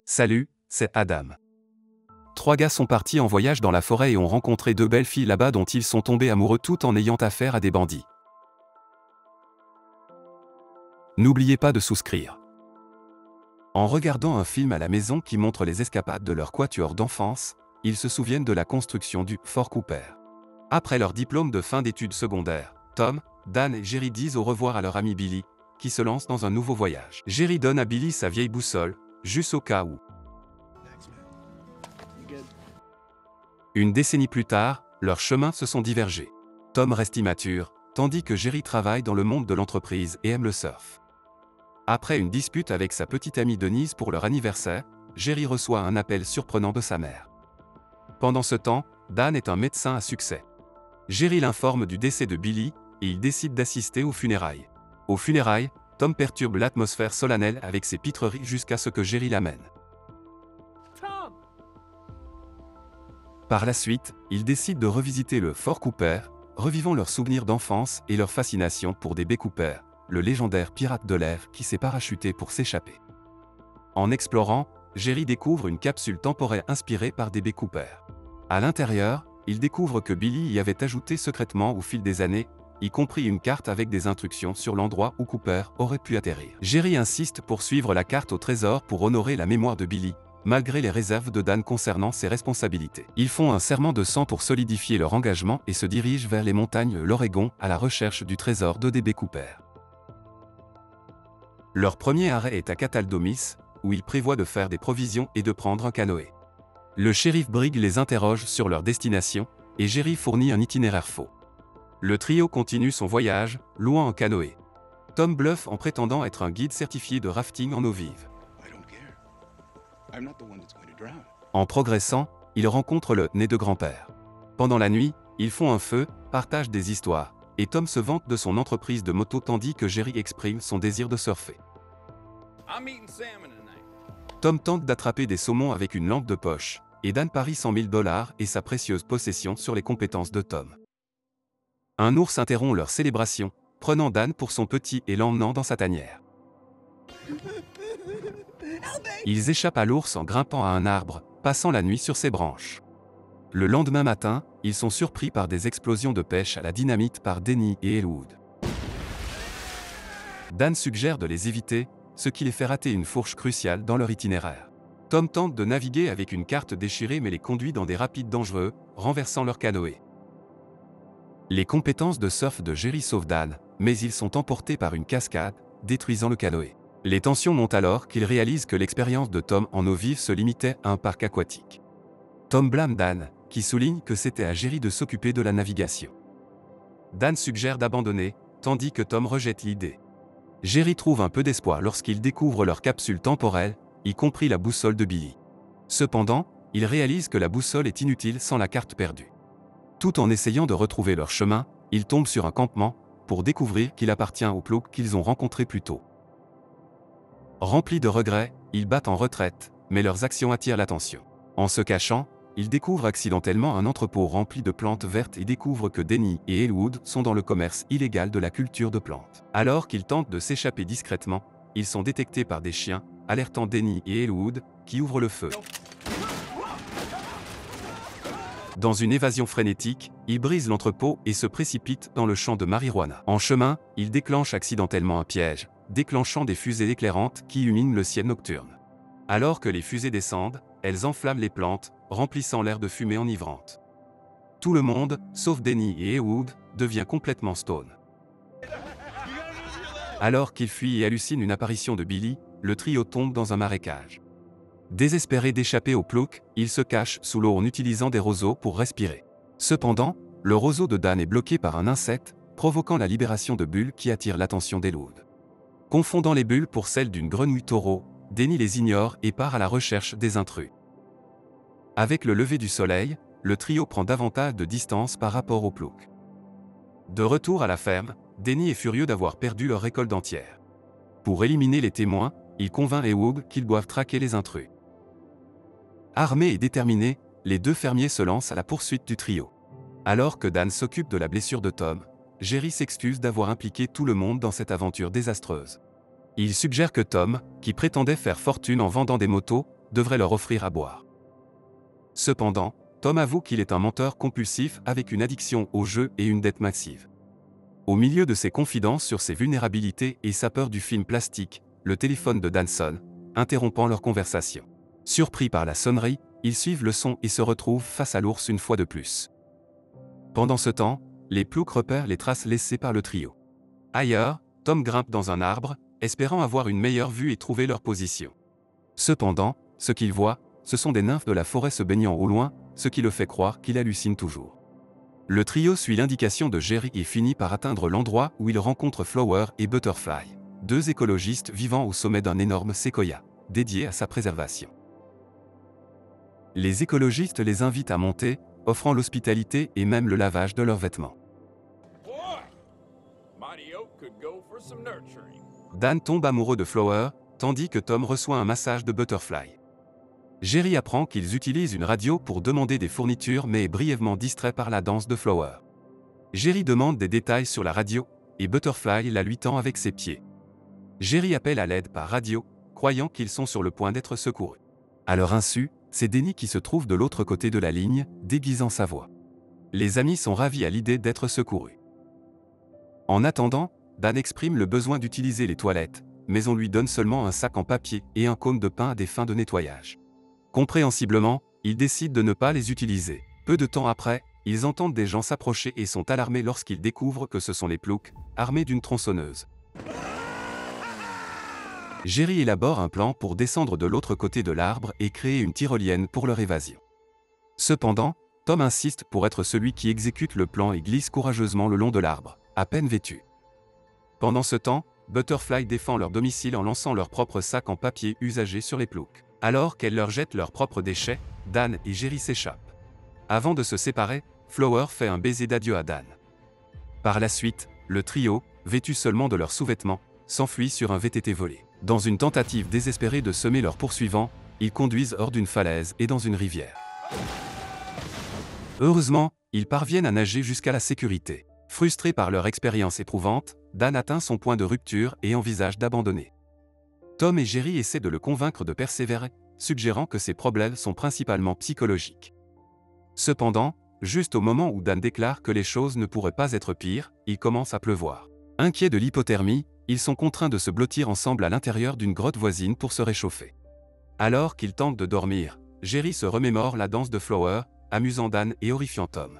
Salut, c'est Adam. Trois gars sont partis en voyage dans la forêt et ont rencontré deux belles filles là-bas dont ils sont tombés amoureux tout en ayant affaire à des bandits. N'oubliez pas de souscrire. En regardant un film à la maison qui montre les escapades de leur quatuor d'enfance, ils se souviennent de la construction du Fort Cooper. Après leur diplôme de fin d'études secondaires, Tom, Dan et Jerry disent au revoir à leur ami Billy, qui se lance dans un nouveau voyage. Jerry donne à Billy sa vieille boussole, juste au cas où. Une décennie plus tard, leurs chemins se sont divergés. Tom reste immature, tandis que Jerry travaille dans le monde de l'entreprise et aime le surf. Après une dispute avec sa petite amie Denise pour leur anniversaire, Jerry reçoit un appel surprenant de sa mère. Pendant ce temps, Dan est un médecin à succès. Jerry l'informe du décès de Billy, et il décide d'assister aux funérailles. Aux funérailles, Tom perturbe l'atmosphère solennelle avec ses pitreries jusqu'à ce que Jerry l'amène. Par la suite, ils décident de revisiter le Fort Cooper, revivant leurs souvenirs d'enfance et leur fascination pour D.B. Cooper, le légendaire pirate de l'air qui s'est parachuté pour s'échapper. En explorant, Jerry découvre une capsule temporelle inspirée par D.B. Cooper. À l'intérieur, il découvre que Billy y avait ajouté secrètement au fil des années, y compris une carte avec des instructions sur l'endroit où Cooper aurait pu atterrir. Jerry insiste pour suivre la carte au trésor pour honorer la mémoire de Billy, malgré les réserves de Dan concernant ses responsabilités. Ils font un serment de sang pour solidifier leur engagement et se dirigent vers les montagnes de l'Oregon à la recherche du trésor de D.B. Cooper. Leur premier arrêt est à Cataldomis, où ils prévoient de faire des provisions et de prendre un canoë. Le shérif Brigg les interroge sur leur destination, et Jerry fournit un itinéraire faux. Le trio continue son voyage, louant un canoë. Tom bluffe en prétendant être un guide certifié de rafting en eau vive. En progressant, ils rencontrent le nez de grand-père. Pendant la nuit, ils font un feu, partagent des histoires, et Tom se vante de son entreprise de moto tandis que Jerry exprime son désir de surfer. Tom tente d'attraper des saumons avec une lampe de poche, et Dan parie $100 000 et sa précieuse possession sur les compétences de Tom. Un ours interrompt leur célébration, prenant Dan pour son petit et l'emmenant dans sa tanière. Ils échappent à l'ours en grimpant à un arbre, passant la nuit sur ses branches. Le lendemain matin, ils sont surpris par des explosions de pêche à la dynamite par Denny et Elwood. Dan suggère de les éviter, ce qui les fait rater une fourche cruciale dans leur itinéraire. Tom tente de naviguer avec une carte déchirée mais les conduit dans des rapides dangereux, renversant leur canoë. Les compétences de surf de Jerry sauvent Dan, mais ils sont emportés par une cascade, détruisant le canoë. Les tensions montent alors qu'ils réalisent que l'expérience de Tom en eau vive se limitait à un parc aquatique. Tom blâme Dan, qui souligne que c'était à Jerry de s'occuper de la navigation. Dan suggère d'abandonner, tandis que Tom rejette l'idée. Jerry trouve un peu d'espoir lorsqu'il découvre leur capsule temporelle, y compris la boussole de Billy. Cependant, il réalise que la boussole est inutile sans la carte perdue. Tout en essayant de retrouver leur chemin, ils tombent sur un campement, pour découvrir qu'il appartient au plouc qu'ils ont rencontré plus tôt. Remplis de regrets, ils battent en retraite, mais leurs actions attirent l'attention. En se cachant, ils découvrent accidentellement un entrepôt rempli de plantes vertes et découvrent que Denny et Elwood sont dans le commerce illégal de la culture de plantes. Alors qu'ils tentent de s'échapper discrètement, ils sont détectés par des chiens, alertant Denny et Elwood, qui ouvrent le feu. Dans une évasion frénétique, ils brisent l'entrepôt et se précipitent dans le champ de marijuana. En chemin, ils déclenchent accidentellement un piège, déclenchant des fusées éclairantes qui illuminent le ciel nocturne. Alors que les fusées descendent, elles enflamment les plantes, remplissant l'air de fumée enivrante. Tout le monde, sauf Denny et Elwood, devient complètement stone. Alors qu'ils fuient et hallucinent une apparition de Billy, le trio tombe dans un marécage. Désespérés d'échapper au plouc, ils se cachent sous l'eau en utilisant des roseaux pour respirer. Cependant, le roseau de Dan est bloqué par un insecte, provoquant la libération de bulles qui attirent l'attention d'Elwood. Confondant les bulles pour celles d'une grenouille taureau, Denny les ignore et part à la recherche des intrus. Avec le lever du soleil, le trio prend davantage de distance par rapport au plouc. De retour à la ferme, Denny est furieux d'avoir perdu leur récolte entière. Pour éliminer les témoins, il convainc Elwood qu'ils doivent traquer les intrus. Armés et déterminés, les deux fermiers se lancent à la poursuite du trio. Alors que Dan s'occupe de la blessure de Tom, Jerry s'excuse d'avoir impliqué tout le monde dans cette aventure désastreuse. Il suggère que Tom, qui prétendait faire fortune en vendant des motos, devrait leur offrir à boire. Cependant, Tom avoue qu'il est un menteur compulsif avec une addiction au jeu et une dette massive. Au milieu de ses confidences sur ses vulnérabilités et sa peur du film plastique, le téléphone de Dan sonne, interrompant leur conversation. Surpris par la sonnerie, ils suivent le son et se retrouvent face à l'ours une fois de plus. Pendant ce temps, les ploucs repèrent les traces laissées par le trio. Ailleurs, Tom grimpe dans un arbre, espérant avoir une meilleure vue et trouver leur position. Cependant, ce qu'il voit, ce sont des nymphes de la forêt se baignant au loin, ce qui le fait croire qu'il hallucine toujours. Le trio suit l'indication de Jerry et finit par atteindre l'endroit où il rencontre Flower et Butterfly, deux écologistes vivant au sommet d'un énorme séquoia, dédié à sa préservation. Les écologistes les invitent à monter, offrant l'hospitalité et même le lavage de leurs vêtements. Dan tombe amoureux de Flower, tandis que Tom reçoit un massage de Butterfly. Jerry apprend qu'ils utilisent une radio pour demander des fournitures mais est brièvement distrait par la danse de Flower. Jerry demande des détails sur la radio, et Butterfly la lui tend avec ses pieds. Jerry appelle à l'aide par radio, croyant qu'ils sont sur le point d'être secourus. À leur insu, c'est Denny qui se trouve de l'autre côté de la ligne, déguisant sa voix. Les amis sont ravis à l'idée d'être secourus. En attendant, Dan exprime le besoin d'utiliser les toilettes, mais on lui donne seulement un sac en papier et un cône de pain à des fins de nettoyage. Compréhensiblement, ils décident de ne pas les utiliser. Peu de temps après, ils entendent des gens s'approcher et sont alarmés lorsqu'ils découvrent que ce sont les ploucs, armés d'une tronçonneuse. Jerry élabore un plan pour descendre de l'autre côté de l'arbre et créer une tyrolienne pour leur évasion. Cependant, Tom insiste pour être celui qui exécute le plan et glisse courageusement le long de l'arbre, à peine vêtu. Pendant ce temps, Butterfly défend leur domicile en lançant leur propre sac en papier usagé sur les ploucs. Alors qu'elles leur jettent leurs propres déchets, Dan et Jerry s'échappent. Avant de se séparer, Flower fait un baiser d'adieu à Dan. Par la suite, le trio, vêtu seulement de leurs sous-vêtements, s'enfuit sur un VTT volé. Dans une tentative désespérée de semer leurs poursuivants, ils conduisent hors d'une falaise et dans une rivière. Heureusement, ils parviennent à nager jusqu'à la sécurité. Frustré par leur expérience éprouvante, Dan atteint son point de rupture et envisage d'abandonner. Tom et Jerry essaient de le convaincre de persévérer, suggérant que ses problèmes sont principalement psychologiques. Cependant, juste au moment où Dan déclare que les choses ne pourraient pas être pires, il commence à pleuvoir. Inquiets de l'hypothermie, ils sont contraints de se blottir ensemble à l'intérieur d'une grotte voisine pour se réchauffer. Alors qu'ils tentent de dormir, Jerry se remémore la danse de Flower, amusant Dan et horrifiant Tom.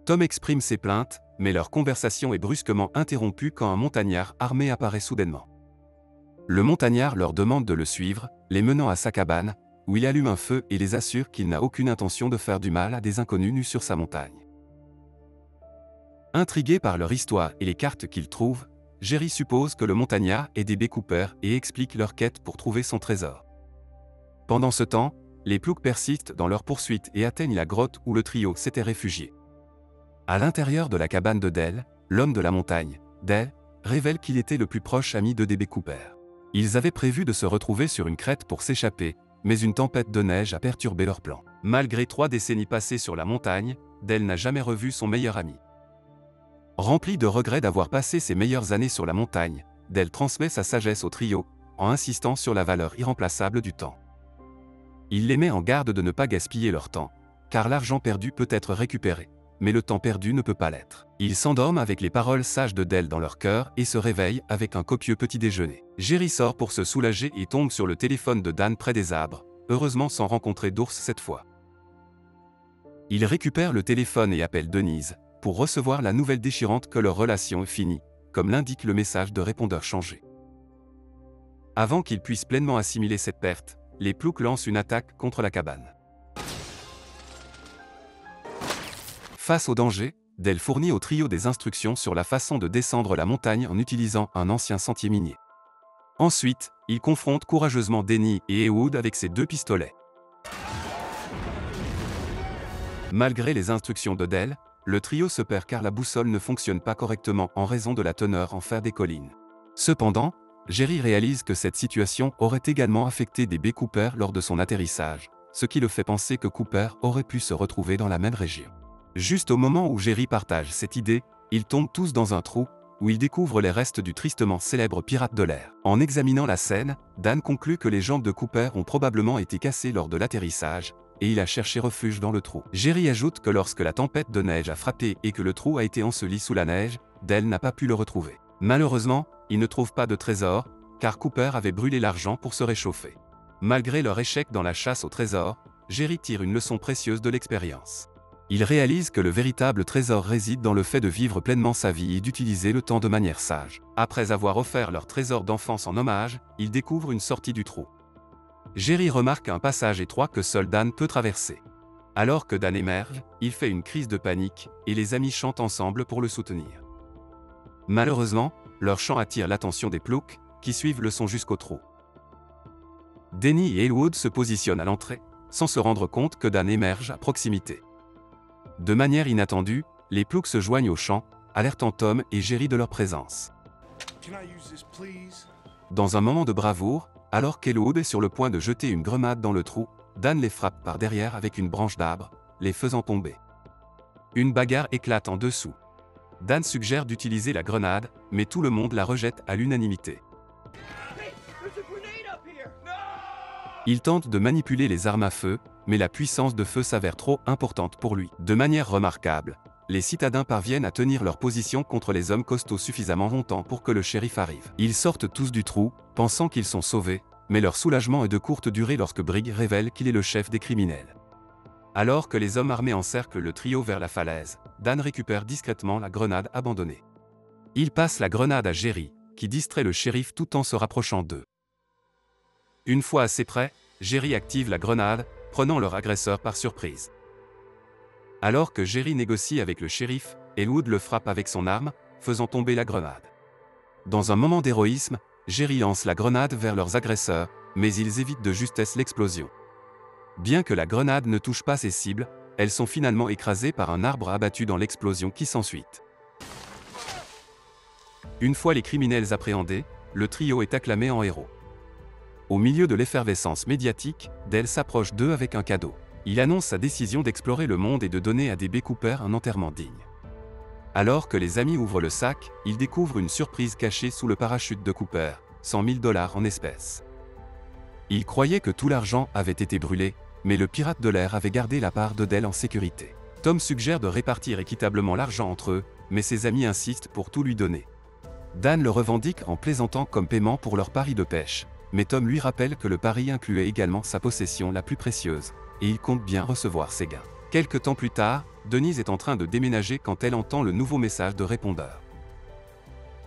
Tom exprime ses plaintes, mais leur conversation est brusquement interrompue quand un montagnard armé apparaît soudainement. Le montagnard leur demande de le suivre, les menant à sa cabane, où il allume un feu et les assure qu'il n'a aucune intention de faire du mal à des inconnus nus sur sa montagne. Intrigué par leur histoire et les cartes qu'ils trouvent, Jerry suppose que le montagnard est DB Cooper et explique leur quête pour trouver son trésor. Pendant ce temps, les ploucs persistent dans leur poursuite et atteignent la grotte où le trio s'était réfugié. À l'intérieur de la cabane de Dale, l'homme de la montagne, Dale, révèle qu'il était le plus proche ami de DB Cooper. Ils avaient prévu de se retrouver sur une crête pour s'échapper, mais une tempête de neige a perturbé leurs plans. Malgré 3 décennies passées sur la montagne, Dale n'a jamais revu son meilleur ami. Rempli de regrets d'avoir passé ses meilleures années sur la montagne, Dale transmet sa sagesse au trio, en insistant sur la valeur irremplaçable du temps. Il les met en garde de ne pas gaspiller leur temps, car l'argent perdu peut être récupéré, mais le temps perdu ne peut pas l'être. Ils s'endorment avec les paroles sages de Dale dans leur cœur et se réveillent avec un copieux petit déjeuner. Jerry sort pour se soulager et tombe sur le téléphone de Dan près des arbres, heureusement sans rencontrer d'ours cette fois. Il récupère le téléphone et appelle Denise, pour recevoir la nouvelle déchirante que leur relation est finie, comme l'indique le message de répondeur changé. Avant qu'ils puissent pleinement assimiler cette perte, les ploucs lancent une attaque contre la cabane. Face au danger, Dale fournit au trio des instructions sur la façon de descendre la montagne en utilisant un ancien sentier minier. Ensuite, il confronte courageusement Denny et Ewood avec ses 2 pistolets. Malgré les instructions de Dale, le trio se perd car la boussole ne fonctionne pas correctement en raison de la teneur en fer des collines. Cependant, Jerry réalise que cette situation aurait également affecté DB Cooper lors de son atterrissage, ce qui le fait penser que Cooper aurait pu se retrouver dans la même région. Juste au moment où Jerry partage cette idée, ils tombent tous dans un trou, où il découvre les restes du tristement célèbre pirate de l'air. En examinant la scène, Dan conclut que les jambes de Cooper ont probablement été cassées lors de l'atterrissage, et il a cherché refuge dans le trou. Jerry ajoute que lorsque la tempête de neige a frappé et que le trou a été enseveli sous la neige, Dell n'a pas pu le retrouver. Malheureusement, il ne trouve pas de trésor, car Cooper avait brûlé l'argent pour se réchauffer. Malgré leur échec dans la chasse au trésor, Jerry tire une leçon précieuse de l'expérience. Il réalise que le véritable trésor réside dans le fait de vivre pleinement sa vie et d'utiliser le temps de manière sage. Après avoir offert leur trésor d'enfance en hommage, ils découvrent une sortie du trou. Jerry remarque un passage étroit que seul Dan peut traverser. Alors que Dan émerge, il fait une crise de panique, et les amis chantent ensemble pour le soutenir. Malheureusement, leur chant attire l'attention des ploucs, qui suivent le son jusqu'au trou. Denny et Elwood se positionnent à l'entrée, sans se rendre compte que Dan émerge à proximité. De manière inattendue, les ploucs se joignent au chant, alertant Tom et Jerry de leur présence. Dans un moment de bravoure, alors qu'Elwood est sur le point de jeter une grenade dans le trou, Dan les frappe par derrière avec une branche d'arbre, les faisant tomber. Une bagarre éclate en dessous. Dan suggère d'utiliser la grenade, mais tout le monde la rejette à l'unanimité. Il tente de manipuler les armes à feu, mais la puissance de feu s'avère trop importante pour lui. De manière remarquable, les citadins parviennent à tenir leur position contre les hommes costauds suffisamment longtemps pour que le shérif arrive. Ils sortent tous du trou, pensant qu'ils sont sauvés, mais leur soulagement est de courte durée lorsque Brigg révèle qu'il est le chef des criminels. Alors que les hommes armés encerclent le trio vers la falaise, Dan récupère discrètement la grenade abandonnée. Il passe la grenade à Jerry, qui distrait le shérif tout en se rapprochant d'eux. Une fois assez près, Jerry active la grenade, prenant leur agresseur par surprise. Alors que Jerry négocie avec le shérif, Elwood le frappe avec son arme, faisant tomber la grenade. Dans un moment d'héroïsme, Jerry lance la grenade vers leurs agresseurs, mais ils évitent de justesse l'explosion. Bien que la grenade ne touche pas ses cibles, elles sont finalement écrasées par un arbre abattu dans l'explosion qui s'ensuit. Une fois les criminels appréhendés, le trio est acclamé en héros. Au milieu de l'effervescence médiatique, Dell s'approche d'eux avec un cadeau. Il annonce sa décision d'explorer le monde et de donner à D.B. Cooper un enterrement digne. Alors que les amis ouvrent le sac, ils découvrent une surprise cachée sous le parachute de Cooper, 100 000 $ en espèces. Ils croyaient que tout l'argent avait été brûlé, mais le pirate de l'air avait gardé la part de Dell en sécurité. Tom suggère de répartir équitablement l'argent entre eux, mais ses amis insistent pour tout lui donner. Dan le revendique en plaisantant comme paiement pour leur pari de pêche, mais Tom lui rappelle que le pari incluait également sa possession la plus précieuse, et il compte bien recevoir ses gains. Quelque temps plus tard, Denise est en train de déménager quand elle entend le nouveau message de répondeur.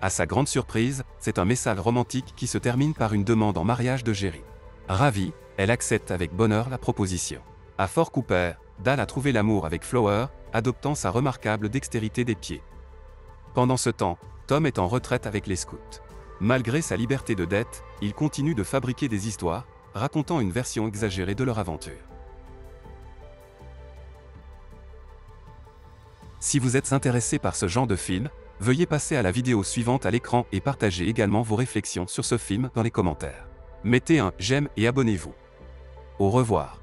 À sa grande surprise, c'est un message romantique qui se termine par une demande en mariage de Jerry. Ravie, elle accepte avec bonheur la proposition. À Fort Cooper, Dan a trouvé l'amour avec Flower, adoptant sa remarquable dextérité des pieds. Pendant ce temps, Tom est en retraite avec les scouts. Malgré sa liberté de dette, il continue de fabriquer des histoires, racontant une version exagérée de leur aventure. Si vous êtes intéressé par ce genre de film, veuillez passer à la vidéo suivante à l'écran et partagez également vos réflexions sur ce film dans les commentaires. Mettez un j'aime et abonnez-vous. Au revoir.